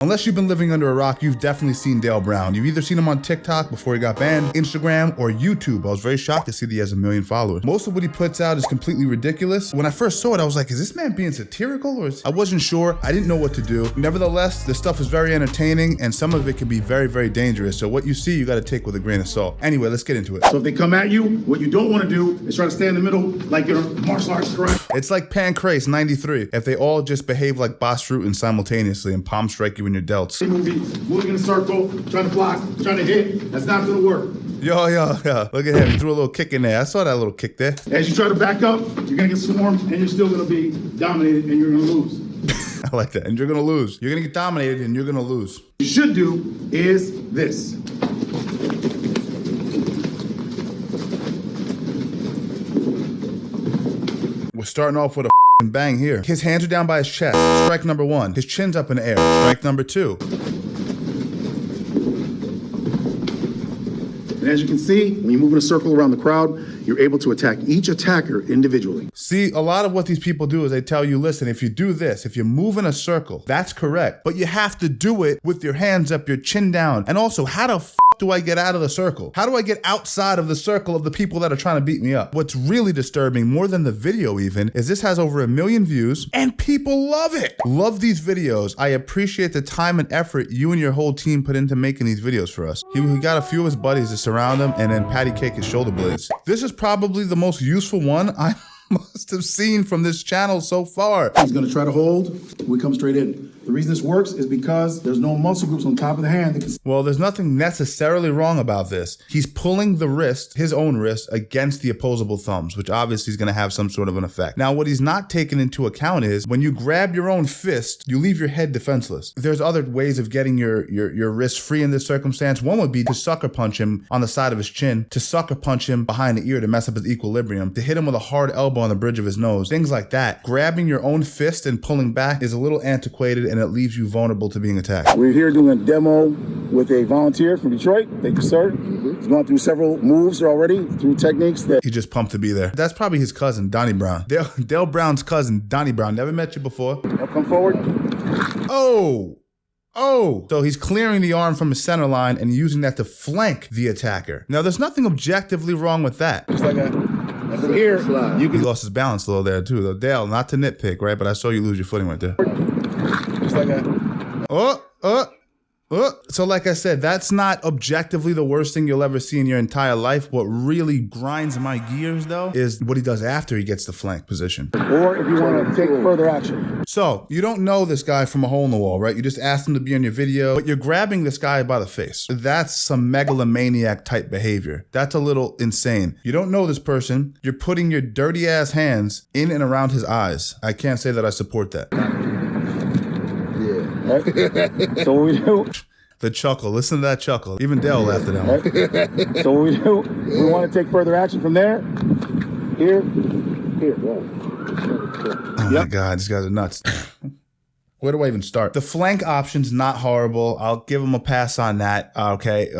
Unless you've been living under a rock, you've definitely seen Dale Brown. You've either seen him on TikTok before he got banned, Instagram, or YouTube. I was very shocked to see that he has 1 million followers. Most of what he puts out is completely ridiculous. When I first saw it, I was like, is this man being satirical? Or I wasn't sure. I didn't know what to do. Nevertheless, the stuff is very entertaining and some of it can be very, very dangerous. So what you see, you gotta take with a grain of salt. Anyway, let's get into it. So if they come at you, what you don't wanna do is try to stay in the middle like you're martial arts, correct? It's like Pancrase 93. If they all just behave like Boss Fruitin simultaneously and palm strike you in your delts. Moving in a circle, trying to block, trying to hit, that's not gonna work. Yo. Look at him, he threw a little kick in there. I saw that little kick there. As you try to back up, you're gonna get swarmed and you're still gonna be dominated and you're gonna lose. I like that, and you're gonna lose. You're gonna get dominated and you're gonna lose. What you should do is this. We're starting off with a bang here. His hands are down by his chest. Strike number 1. His chin's up in the air. Strike number 2. And as you can see, when you move in a circle around the crowd, you're able to attack each attacker individually. See, a lot of what these people do is they tell you, listen, if you do this, if you move in a circle, that's correct. But you have to do it with your hands up, your chin down. And also, how the f do I get out of the circle? How do I get outside of the circle of the people that are trying to beat me up? What's really disturbing, more than the video even, is this has over 1 million views and people love it. Love these videos. I appreciate the time and effort you and your whole team put into making these videos for us. He got a few of his buddies to surround him and then patty cake his shoulder blades. This is probably the most useful one I must have seen from this channel so far. He's gonna try to hold, we come straight in. The reason this works is because there's no muscle groups on top of the hand. Well, there's nothing necessarily wrong about this. He's pulling the wrist, his own wrist, against the opposable thumbs, which obviously is gonna have some sort of an effect. Now, what he's not taking into account is when you grab your own fist, you leave your head defenseless. There's other ways of getting your wrist free in this circumstance. One would be to sucker punch him on the side of his chin, to sucker punch him behind the ear to mess up his equilibrium, to hit him with a hard elbow on the bridge of his nose, things like that. Grabbing your own fist and pulling back is a little antiquated and it leaves you vulnerable to being attacked. We're here doing a demo with a volunteer from Detroit. Thank you, sir. He's gone through several moves already, through techniques that... He just pumped to be there. That's probably his cousin, Donnie Brown. Dale Brown's cousin, Donnie Brown. Never met you before. Now come forward. Oh! So he's clearing the arm from his center line and using that to flank the attacker. Now, there's nothing objectively wrong with that. Just like a... And from here, he lost his balance a little there too, though. Dale, not to nitpick, right? But I saw you lose your footing right there. Just like a... So like I said, that's not objectively the worst thing you'll ever see in your entire life. What really grinds my gears, though, is what he does after he gets the flank position. Or if you want to take further action. So you don't know this guy from a hole in the wall, right? You just asked him to be on your video, but you're grabbing this guy by the face. That's some megalomaniac type behavior. That's a little insane. You don't know this person. You're putting your dirty ass hands in and around his eyes. I can't say that I support that. Right? So what we do... The chuckle, listen to that chuckle. Even Dale laughed at that one. Right? So what we do, we want to take further action from there. Here. Oh my God, these guys are nuts. Where do I even start? The flank option's not horrible. I'll give him a pass on that. Okay,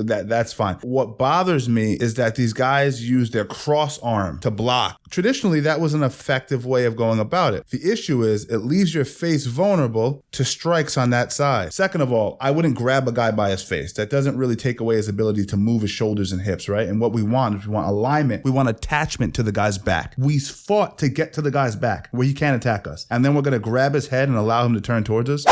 that's fine. What bothers me is that these guys use their cross arm to block. Traditionally, that was an effective way of going about it. The issue is it leaves your face vulnerable to strikes on that side. Second of all, I wouldn't grab a guy by his face. That doesn't really take away his ability to move his shoulders and hips, right? And what we want is we want alignment. We want attachment to the guy's back. We fought to get to the guy's back where he can't attack us. And then we're gonna grab his head and allow him to turn towards us.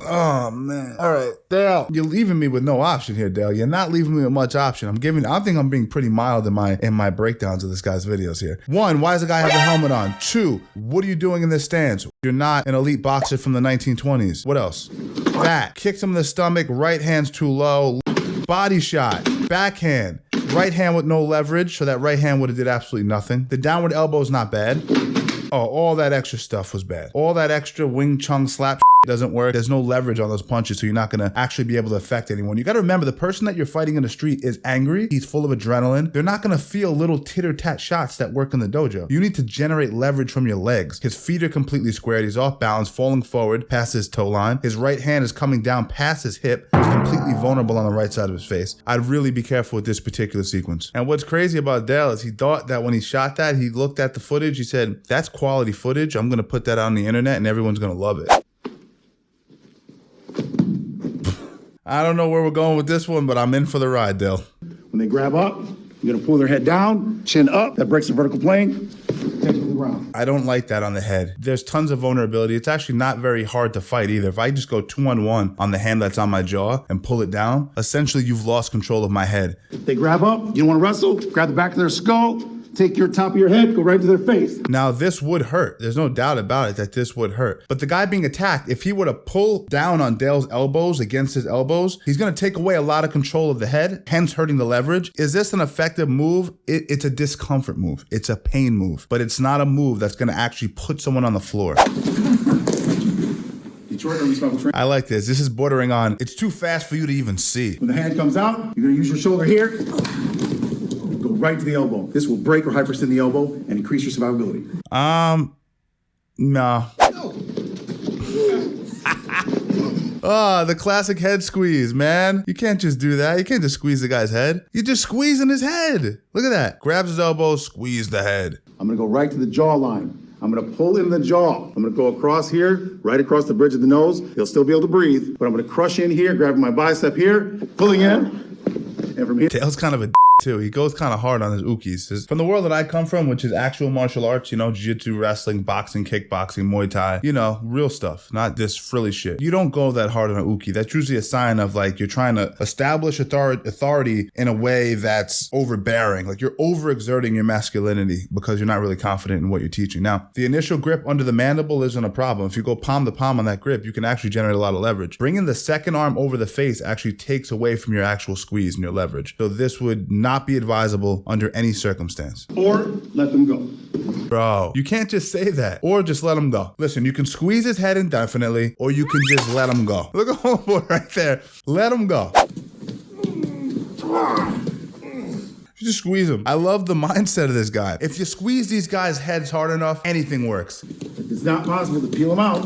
Oh man. All right, Dale, you're leaving me with no option here, Dale. You're not leaving me with much option. I think I'm being pretty mild in my breakdowns of this guy's videos here. 1, why does the guy have a helmet on? 2, what are you doing in this stance? You're not an elite boxer from the 1920s. What else? That. Kicks him in the stomach, right hand's too low. Body shot, backhand, right hand with no leverage, so that right hand would have did absolutely nothing. The downward elbow is not bad. Oh, all that extra stuff was bad. All that extra Wing Chun slap doesn't work. There's no leverage on those punches, so you're not gonna actually be able to affect anyone. You gotta remember, the person that you're fighting in the street is angry. He's full of adrenaline. They're not gonna feel little titter-tat shots that work in the dojo. You need to generate leverage from your legs. His feet are completely squared. He's off balance, falling forward past his toe line. His right hand is coming down past his hip. He's completely vulnerable on the right side of his face. I'd really be careful with this particular sequence. And what's crazy about Dale is he thought that when he shot that, he looked at the footage, he said, that's quality footage. I'm gonna put that out on the internet and everyone's gonna love it. I don't know where we're going with this one, but I'm in for the ride, Dale. When they grab up, you're gonna pull their head down, chin up, that breaks the vertical plane, take it to the ground. I don't like that on the head. There's tons of vulnerability. It's actually not very hard to fight either. If I just go 2-on-1 on the hand that's on my jaw and pull it down, essentially you've lost control of my head. They grab up, you don't wanna wrestle, grab the back of their skull, take your top of your head, go right to their face. Now, this would hurt. There's no doubt about it that this would hurt. But the guy being attacked, if he were to pull down on Dale's elbows against his elbows, he's going to take away a lot of control of the head, hence hurting the leverage. Is this an effective move? It's a discomfort move. It's a pain move. But it's not a move that's going to actually put someone on the floor. I like this. This is bordering on, it's too fast for you to even see. When the hand comes out, you're going to use your shoulder here. Go right to the elbow. This will break or hyperextend the elbow and increase your survivability. No. Oh, the classic head squeeze, man. You can't just do that. You can't just squeeze the guy's head. You're just squeezing his head. Look at that. Grabs his elbow, squeeze the head. I'm gonna go right to the jawline. I'm gonna pull in the jaw. I'm gonna go across here, right across the bridge of the nose. He'll still be able to breathe, but I'm gonna crush in here, grabbing my bicep here, pulling in, and from here. Dale's kind of a too. He goes kind of hard on his ukis. From the world that I come from, which is actual martial arts, you know, jiu-jitsu, wrestling, boxing, kickboxing, Muay Thai, you know, real stuff, not this frilly shit. You don't go that hard on an uki. That's usually a sign of like you're trying to establish authority in a way that's overbearing. Like you're overexerting your masculinity because you're not really confident in what you're teaching. Now, the initial grip under the mandible isn't a problem. If you go palm to palm on that grip, you can actually generate a lot of leverage. Bringing the second arm over the face actually takes away from your actual squeeze and your leverage. So this would not be advisable under any circumstance. Or let them go. Bro, you can't just say that. Or just let him go. Listen, you can squeeze his head indefinitely, or you can just let him go. Look at homeboy right there. Let him go. You just squeeze him. I love the mindset of this guy. If you squeeze these guys' heads hard enough, anything works. If it's not possible to peel them out,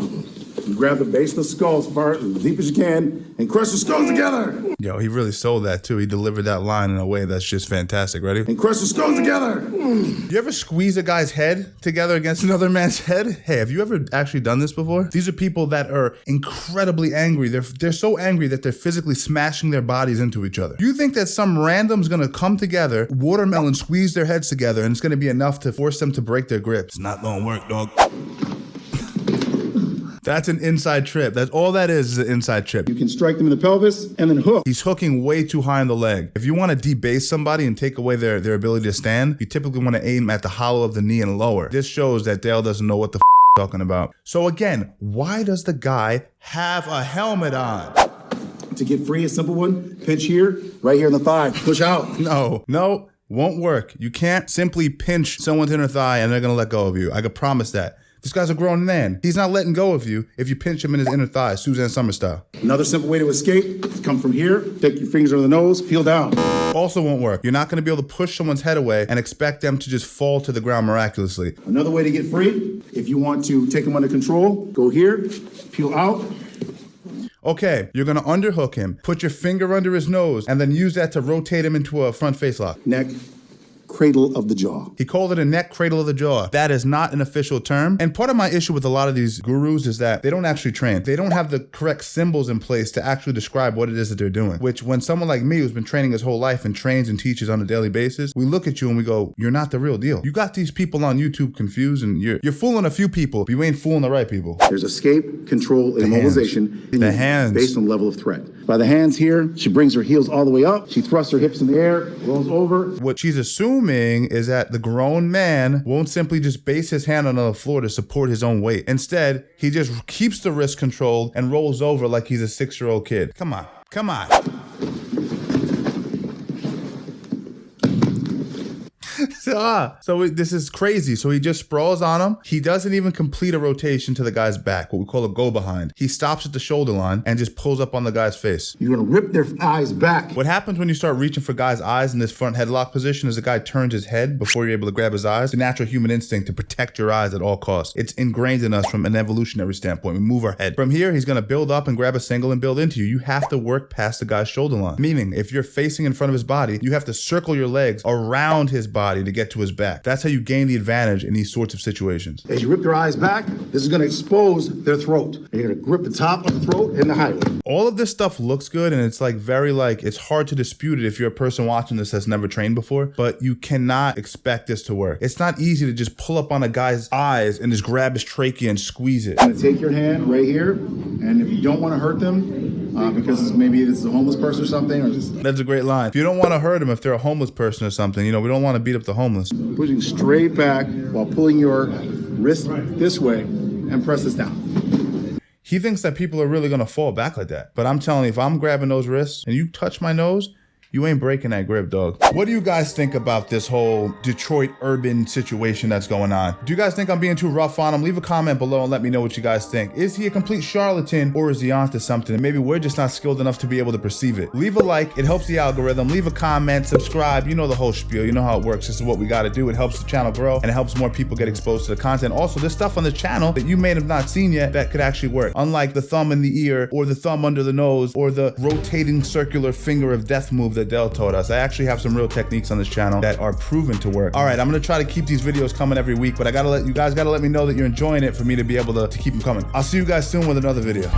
you grab the base of the skull as far as deep as you can and crush the skulls together. Yo, he really sold that too. He delivered that line in a way that's just fantastic. Ready? And crush the skulls together. You ever squeeze a guy's head together against another man's head? Hey, have you ever actually done this before? These are people that are incredibly angry. They're so angry that they're physically smashing their bodies into each other. You think that some random's gonna come together, watermelon squeeze their heads together, and it's gonna be enough to force them to break their grip? It's not gonna work, dog. That's an inside trip. That's all that is an inside trip. You can strike them in the pelvis and then hook. He's hooking way too high in the leg. If you want to debase somebody and take away their ability to stand, you typically want to aim at the hollow of the knee and lower. This shows that Dale doesn't know what the talking about. So again, why does the guy have a helmet on? To get free, a simple one, pinch here, right here in the thigh, push out. No, won't work. You can't simply pinch someone's inner thigh and they're going to let go of you. I can promise that. This guy's a grown man. He's not letting go of you if you pinch him in his inner thigh, Suzanne Summers style. Another simple way to escape is come from here, take your fingers over the nose, peel down. Also won't work. You're not going to be able to push someone's head away and expect them to just fall to the ground miraculously. Another way to get free, if you want to take him under control, go here, peel out. Okay, you're going to underhook him, put your finger under his nose, and then use that to rotate him into a front face lock. Neck, cradle of the jaw. He called it a neck cradle of the jaw. That is not an official term. And part of my issue with a lot of these gurus is that they don't actually train. They don't have the correct symbols in place to actually describe what it is that they're doing. Which when someone like me who's been training his whole life and trains and teaches on a daily basis, we look at you and we go, you're not the real deal. You got these people on YouTube confused and you're fooling a few people, but you ain't fooling the right people. There's escape, control, and immobilization. The hands. Based on level of threat. By the hands here, she brings her heels all the way up. She thrusts her hips in the air, rolls over. What she's assuming is that the grown man won't simply just base his hand on the floor to support his own weight. Instead, he just keeps the wrist controlled and rolls over like he's a 6-year-old kid. Come on. So So this is crazy. So he just sprawls on him. He doesn't even complete a rotation to the guy's back, what we call a go behind. He stops at the shoulder line and just pulls up on the guy's face. You're gonna rip their eyes back. What happens when you start reaching for guys' eyes in this front headlock position is the guy turns his head before you're able to grab his eyes. The natural human instinct to protect your eyes at all costs. It's ingrained in us from an evolutionary standpoint. We move our head. From here, he's gonna build up and grab a single and build into you. You have to work past the guy's shoulder line. Meaning, if you're facing in front of his body, you have to circle your legs around his body to get to his back. That's how you gain the advantage in these sorts of situations. As you rip their eyes back, this is gonna expose their throat. And you're gonna grip the top of the throat and the highway. All of this stuff looks good, and it's like it's hard to dispute it if you're a person watching this that's never trained before, but you cannot expect this to work. It's not easy to just pull up on a guy's eyes and just grab his trachea and squeeze it. I'm gonna take your hand right here, and if you don't wanna hurt them, because maybe it's a homeless person or something, or just... That's a great line. If you don't wanna hurt them, if they're a homeless person or something, we don't wanna beat up the homeless. Pushing straight back while pulling your wrist this way and press this down. He thinks that people are really gonna fall back like that. But I'm telling you, if I'm grabbing those wrists and you touch my nose, you ain't breaking that grip, dog. What do you guys think about this whole Detroit urban situation that's going on? Do you guys think I'm being too rough on him? Leave a comment below and let me know what you guys think. Is he a complete charlatan, or is he onto something? And maybe we're just not skilled enough to be able to perceive it. Leave a like, it helps the algorithm. Leave a comment, subscribe, you know the whole spiel, you know how it works. This is what we gotta do. It helps the channel grow and it helps more people get exposed to the content. Also, there's stuff on the channel that you may have not seen yet that could actually work. Unlike the thumb in the ear, or the thumb under the nose, or the rotating circular finger of death move that Dell taught us. I actually have some real techniques on this channel that are proven to work. All right, I'm gonna try to keep these videos coming every week, but you guys gotta let me know that you're enjoying it for me to be able to keep them coming. I'll see you guys soon with another video.